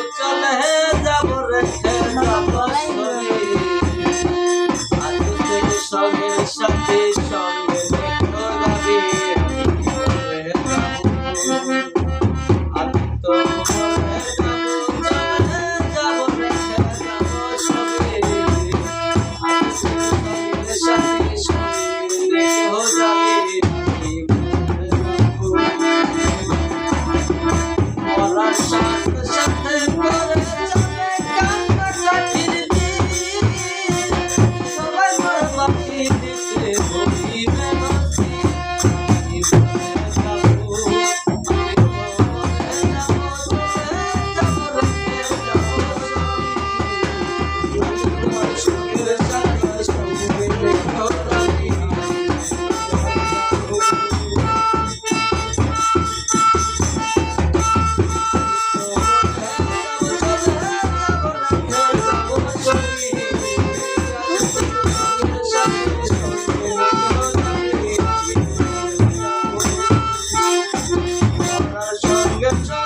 চলে যাব রেখে যাব আজ থেকে সঙ্গে সাথে সঙ্গে দেখো যাবি আমি তো যাব রেখে যাব সঙ্গে আজ থেকে সঙ্গে সাথে দেখো যাবি সাথে সাথে করে চলে কান্না কাটির দিন সবাই মরে বাকি দিতে বলিবে নসি Get